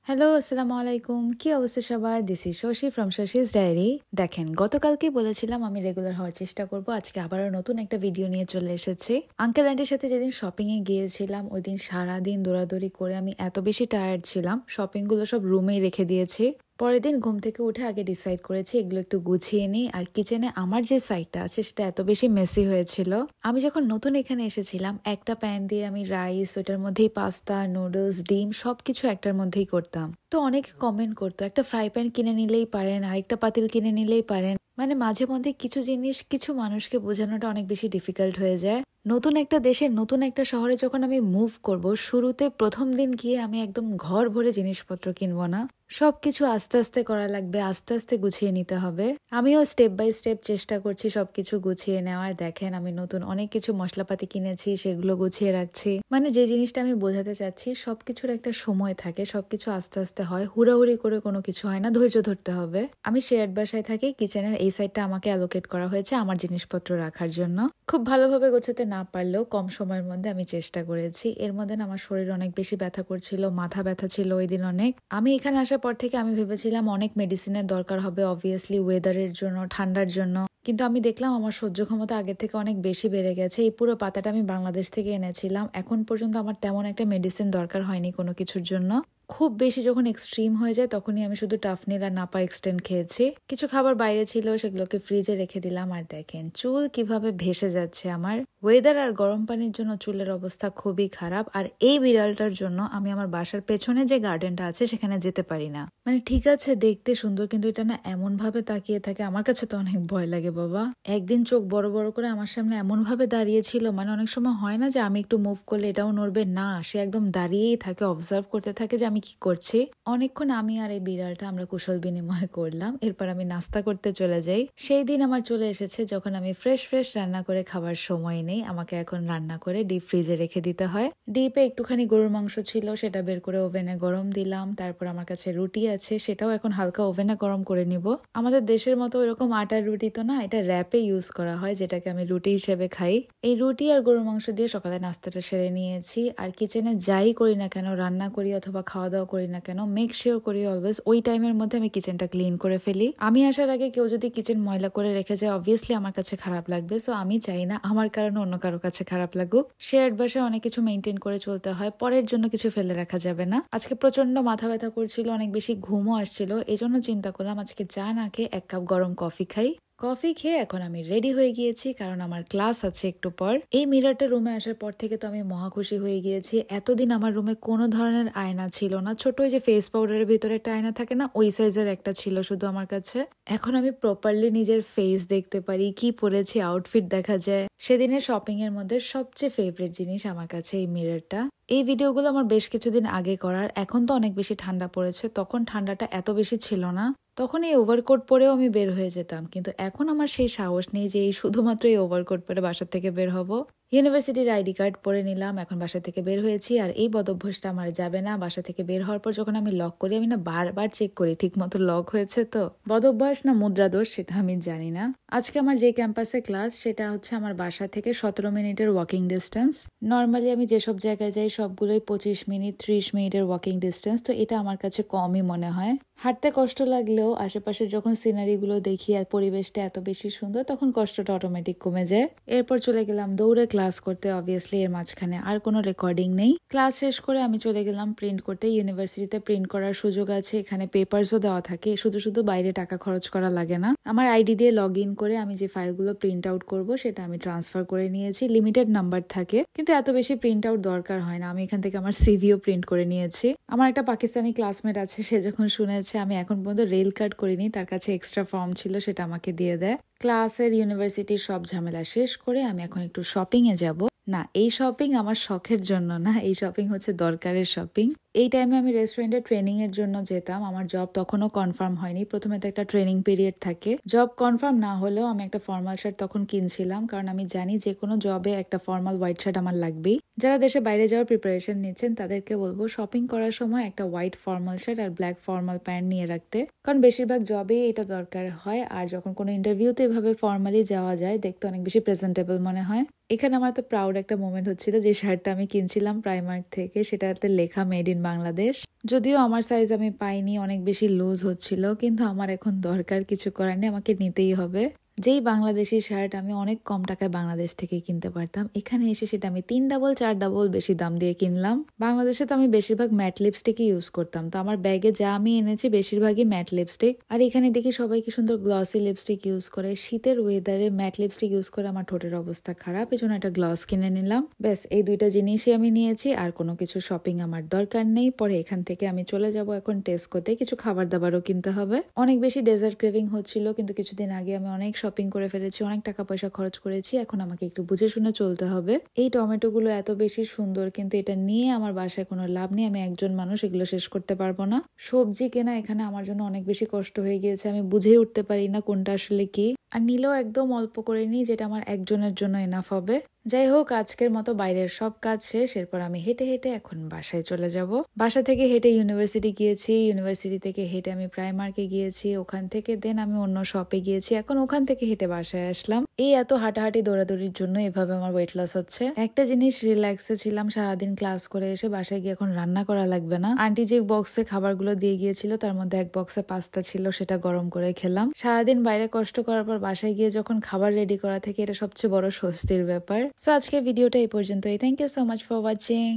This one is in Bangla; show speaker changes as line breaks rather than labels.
হ্যালো, আসসালামু আলাইকুম। কি অবস্থা সবার? This is Shashi from Shashi's diary. দেখেন, গতকালকেই বলেছিলাম আমি রেগুলার হওয়ার চেষ্টা করব। আজকে আবারও নতুন একটা ভিডিও নিয়ে চলে এসেছি। আঙ্কেল আন্টির সাথে যেদিন শপিং এ গিয়েছিলাম, ওই দিন সারাদিন দৌড়াদৌড়ি করে আমি এত বেশি টায়ার্ড ছিলাম, শপিং গুলো সব রুমেই রেখে দিয়েছি। পরের দিন ঘুম থেকে উঠে আগে ডিসাইড করেছি এগুলো একটু গুছিয়ে নিই। আর কিচেনে আমার যে সাইডটা আছে সেটা এত বেশি মেসি হয়েছিল। আমি যখন নতুন এখানে এসেছিলাম, একটা প্যান দিয়ে আমি রাইস, ওটার মধ্যেই পাস্তা, নুডলস, ডিম সবকিছু একটার মধ্যেই করতাম। তো অনেকে কমেন্ট করতো একটা ফ্রাই প্যান কিনে নিলেই পারেন, আরেকটা পাতিল কিনে নিলেই পারেন। মানে মাঝে মধ্যে কিছু জিনিস কিছু মানুষকে বোঝানোটা অনেক বেশি ডিফিকাল্ট হয়ে যায়। নতুন একটা দেশে নতুন একটা শহরে যখন আমি মুভ করব, শুরুতে প্রথম দিন গিয়ে আমি একদম ঘর ভরে জিনিসপত্র কিনবো না। সবকিছু আস্তে আস্তে করা লাগবে, আস্তে আস্তে গুছিয়ে নিতে হবে। আমিও স্টেপ বাই স্টেপ চেষ্টা করছি সবকিছু গুছিয়ে নেওয়ার। দেখেন, আমি নতুন অনেক কিছু মশলাপাতি কিনেছি, সেগুলো গুছিয়ে রাখছি। মানে যে জিনিসটা আমি বোঝাতে চাচ্ছি, সবকিছুর একটা সময় থাকে, সবকিছু আস্তে আস্তে হয়, হুড়াহুড়ি করে কোনো কিছু হয় না, ধৈর্য ধরতে হবে। আমি শেয়ার্ড বাসায় থাকি, কিচেনের এই সাইডটা আমাকে অ্যালোকেট করা হয়েছে আমার জিনিসপত্র রাখার জন্য। খুব ভালোভাবে গোছাতে না পারলেও কম সময়ের মধ্যে আমি চেষ্টা করেছি। এর মধ্যে আমার শরীর অনেক বেশি ব্যথা করছিল, মাথা ব্যথা ছিল ওই দিন অনেক। আমি এখানে আসার পর থেকে আমি ভেবেছিলাম অনেক মেডিসিনের দরকার হবে, অবভিয়াসলি ওয়েদারের জন্য, ঠান্ডার জন্য। কিন্তু আমি দেখলাম আমার সহ্য ক্ষমতা আগের থেকে অনেক বেশি বেড়ে গেছে। এই পুরো পাতাটা আমি বাংলাদেশ থেকে এনেছিলাম। এখন পর্যন্ত আমার তেমন একটা মেডিসিন দরকার হয়নি কোনো কিছুর জন্য। খুব বেশি যখন এক্সট্রিম হয়ে যায় তখনই আমি শুধু টাফনিল আর নাপা এক্সটেন্ড খেয়েছি। কিছু খাবার বাইরে ছিল, সেগুলোকে ফ্রিজে রেখে দিলাম। আর দেখেন চুল কিভাবে ভেসে যাচ্ছে আমার। ওয়েদার আর গরম পানির জন্য চুলের অবস্থা খুবই খারাপ। আর এই বিড়ালটার জন্য আমি আমার বাসার পেছনে যে গার্ডেনটা আছে সেখানে যেতে পারি না। মানে ঠিক আছে দেখতে সুন্দর, কিন্তু এটা না এমন ভাবে তাকিয়ে থাকে, আমার কাছে তো অনেক ভয় লাগে বাবা। একদিন চোখ বড় বড় করে আমার সামনে এমন ভাবে দাঁড়িয়েছিল, মানে অনেক সময় হয় না যে আমি একটু মুভ করলে এটাও নড়বে না, সে একদম দাঁড়িয়েই থাকে, অবজার্ভ করতে থাকে যে আমি কি করছি। অনেকক্ষণ আমি আর এই বিড়ালটা আমরা কুশল বিনিময় করলাম। এরপর আমি নাস্তা করতে চলে যাই। সেই দিন আমার চলে এসেছে যখন আমি ফ্রেশ ফ্রেশ রান্না করে খাবার সময় নেই। আমাকে এখন রান্না করে ডিপ ফ্রিজে রেখে দিতে হয়। ডিপে একটুখানি গরুর মাংস ছিল, সেটা বের করে ওভেনে গরম দিলাম। তারপর আমার কাছে রুটি আছে, সেটাও এখন হালকা ওভেনে গরম করে নিব। আমাদের দেশের মতো এরকম আটার রুটি তো না, এটা র্যাপে ইউজ করা হয়, যেটাকে আমি রুটি হিসেবে খাই। এই রুটি আর গরুর মাংস দিয়ে সকালে নাস্তাটা সেরে নিয়েছি। আর কিচেনে যাই করি না কেন, রান্না করি অথবা খাওয়া দাওয়া করি না কেন, মেক শিওর করি অলওয়েজ ওই টাইমের মধ্যে আমি কিচেনটা ক্লিন করে ফেলি। আমি আসার আগে কেউ যদি কিচেন ময়লা করে রেখে যায়, অবভিয়াসলি আমার কাছে খারাপ লাগবে। সো আমি চাই না আমার কারণে অন্য কারো কাছে খারাপ লাগুক। শেয়ার্ড বাসায় অনেক কিছু মেনটেন করে চলতে হয়, পরের জন্য কিছু ফেলে রাখা যাবে না। আজকে প্রচন্ড মাথা ব্যথা করছিল, অনেক বেশি ঘুমও আসছিল, এজন্য চিন্তা করলাম আজকে চা না খেয়ে 1 কাপ গরম কফি খাই। কফি খেয়ে এখন আমি রেডি হয়ে গিয়েছি, কারণ আমার ক্লাস আছে একটু পর। এই মিররটা রুমে আসার পর থেকে তো আমি মহা খুশি হয়ে গিয়েছি। এতদিন আমার রুমে কোনো ধরনের আয়না ছিল না। ছোট ওই যে ফেস পাউডারের ভিতরে একটা আয়না থাকে না, ওই সাইজের একটা ছিল শুধু আমার কাছে। এখন আমি প্রপারলি নিজের ফেস দেখতে পারি, কি পরেছি, আউটফিট দেখা যায়। সেদিনের শপিং এর মধ্যে সবচেয়ে ফেভারিট জিনিস আমার কাছে এই মিররটা। এই ভিডিওগুলো আমার বেশ কিছুদিন আগে করার। এখন তো অনেক বেশি ঠান্ডা পড়েছে, তখন ঠান্ডাটা এত বেশি ছিল না। তখন এই ওভারকোট পরেও আমি বের হয়ে যেতাম, কিন্তু এখন আমার সেই সাহস নেই যে এই শুধুমাত্র এই ওভারকোট পরে বাসা থেকে বের হব। ইউনিভার্সিটির আইডি কার্ড পরে নিলাম, এখন বাসা থেকে বের হয়েছি। আর এই বদভ্যাসটা আমার যাবে না। বাসা থেকে বের হওয়ার পর যখন আমি লক করি, আমি না বারবার চেক করি ঠিক মতো লক হয়েছে তো। বদভ্যাস না মুদ্রা দোষ সেটা আমি জানি না। আজকে আমার যে ক্যাম্পাসে ক্লাস, সেটা হচ্ছে আমার বাসা থেকে 17 মিনিটের ওয়াকিং ডিস্টেন্স। নর্মালি আমি যেসব জায়গায় যাই সবগুলোই 25 মিনিট 30 মিনিটের ওয়াকিং ডিস্টেন্স, তো এটা আমার কাছে কমই মনে হয়। হাঁটতে কষ্ট লাগলেও আশেপাশে যখন সিনারি গুলো দেখি আর পরিবেশটা এত বেশি সুন্দর, তখন কষ্টটা অটোমেটিক কমে যায়। এরপর চলে গেলাম দৌড়ে ক্লাস করতে। অবভিয়াসলি এর মাঝখানে আর কোনো রেকর্ডিং নেই। ক্লাস শেষ করে আমি চলে গেলাম প্রিন্ট করতে। ইউনিভার্সিটিতে প্রিন্ট করার সুযোগ আছে, এখানে পেপারসও দেওয়া থাকে, শুধু শুধু বাইরে টাকা খরচ করা লাগে না। আমার আইডি দিয়ে লগ ইন করে আমি যে ফাইলগুলো প্রিন্ট আউট করবো সেটা আমি ট্রান্সফার করে নিয়েছি। লিমিটেড নাম্বার থাকে, কিন্তু এত বেশি প্রিন্ট আউট দরকার হয় না। আমি এখান থেকে আমার সিভিও প্রিন্ট করে নিয়েছি। আমার একটা পাকিস্তানি ক্লাসমেট আছে, সে যখন শুনেছে আমি এখন পর্যন্ত রেল কার্ড করিনি, তার কাছে এক্সট্রা ফর্ম ছিল, সেটা আমাকে দিয়ে দেয়। ক্লাসের ইউনিভার্সিটির সব ঝামেলা শেষ করে আমি এখন একটু শপিং এ যাব। না, এই শপিং আমার শখের জন্য না, এই শপিং হচ্ছে দরকারের শপিং। এই টাইমে আমি রেস্টুরেন্টে ট্রেনিং এর জন্য যেতাম। আমার জব তখনও কনফার্ম হয়নি, প্রথমে তো একটা ট্রেনিং পিরিয়ড থাকে। জব কনফার্ম না হলেও আমি একটা ফর্মাল শার্ট তখন কিনছিলাম, কারণ আমি জানি যে কোনো জবে একটা ফর্মাল হোয়াইট শার্ট আমার লাগবেই। যারা দেশে বাইরে যাওয়ার প্রিপারেশন নিচ্ছেন তাদেরকে বলবো শপিং করার সময় একটা হোয়াইট ফর্মাল শার্ট আর ব্ল্যাক ফর্মাল প্যান্ট নিয়ে রাখতে, কারণ বেশিরভাগ জবে এটা দরকার হয়। আর যখন কোনো ইন্টারভিউতে এভাবে ফর্মালি যাওয়া যায়, দেখতে অনেক বেশি প্রেজেন্টেবল মনে হয়। এখানে আমার তো প্রাউড একটা মোমেন্ট হচ্ছিল, যে শার্টটা আমি কিনছিলাম প্রাইমার্ক থেকে, সেটাতে লেখা মেড ইন বাংলাদেশ। যদিও আমার সাইজ আমি পাইনি, অনেক বেশি লুজ হচ্ছিল, কিন্তু আমার এখন দরকার, কিছু করার নেই, আমাকে নিতেই হবে। যেই বাংলাদেশি শার্ট আমি অনেক কম টাকায় বাংলাদেশ থেকে কিনতে পারতাম, এখানে এসে সেটা আমি 3 ডাবল 4 ডাবল বেশি দাম দিয়ে কিনলাম। বাংলাদেশে তো আমি বেশিরভাগ ম্যাট লিপস্টিকই ইউজ করতাম, তো আমার ব্যাগে যা আমি এনেছি বেশিরভাগই ম্যাট লিপস্টিক। আর এখানে দেখি সবাই কি সুন্দর গ্লসি লিপস্টিক ইউজ করে। শীতের ওয়েদারে ম্যাট লিপস্টিক ইউজ করে আমার ঠোঁটের অবস্থা খারাপ, এই জন্য একটা গ্লস কিনে নিলাম। ব্যাস এই দুইটা জিনিসই আমি নিয়েছি, আর কোনো কিছু শপিং আমার দরকার নেই। পরে এখান থেকে আমি চলে যাব এখন টেস্কোতে, কিছু খাবার দাবারও কিনতে হবে। অনেক বেশি ডেজার্ট ক্রেভিং হচ্ছিল, কিন্তু কিছুদিন আগে আমি অনেক শপিং করে ফেলেছি, অনেক টাকা পয়সা খরচ করেছি, এখন আমাকে একটু বুঝে শুনে চলতে হবে। এই টমেটো গুলো এত বেশি সুন্দর, কিন্তু এটা নিয়ে আমার বাসায় কোনো লাভ নেই, আমি একজন মানুষ এগুলো শেষ করতে পারবো না। সবজি কেনা এখানে আমার জন্য অনেক বেশি কষ্ট হয়ে গিয়েছে, আমি বুঝেই উঠতে পারি না কোনটা আসলে কি। আর নিলেও একদম অল্প করে নিই, যেটা আমার একজনের জন্য এনাফ হবে। যাই হোক, আজকের মতো বাইরের সব কাজ শেষ। এরপর আমি হেঁটে হেঁটে এখন বাসায় চলে যাব। বাসা থেকে হেঁটে ইউনিভার্সিটি গিয়েছি, ইউনিভার্সিটি থেকে হেঁটে আমি প্রাইমার্কে গিয়েছি, ওখান থেকে দেন আমি অন্য শপে গিয়েছি, এখন ওখান থেকে হেঁটে বাসায় আসলাম। এই এত হাঁটাহাঁটি দৌড়াদৌড়ির জন্য এভাবে আমার ওয়েট লস হচ্ছে। একটা জিনিস রিল্যাক্সে ছিলাম, সারাদিন ক্লাস করে এসে বাসায় গিয়ে এখন রান্না করা লাগবে না। আন্টি যে বক্সে খাবারগুলো দিয়ে গিয়েছিল তার মধ্যে এক বক্সে পাস্তা ছিল, সেটা গরম করে খেলাম। সারাদিন বাইরে কষ্ট করার পর বাসায় গিয়ে যখন খাবার রেডি করা থেকে, এটা সবচেয়ে বড় স্বস্তির ব্যাপার। সো আজকের ভিডিওটা এই পর্যন্তই। Thank you so much for watching.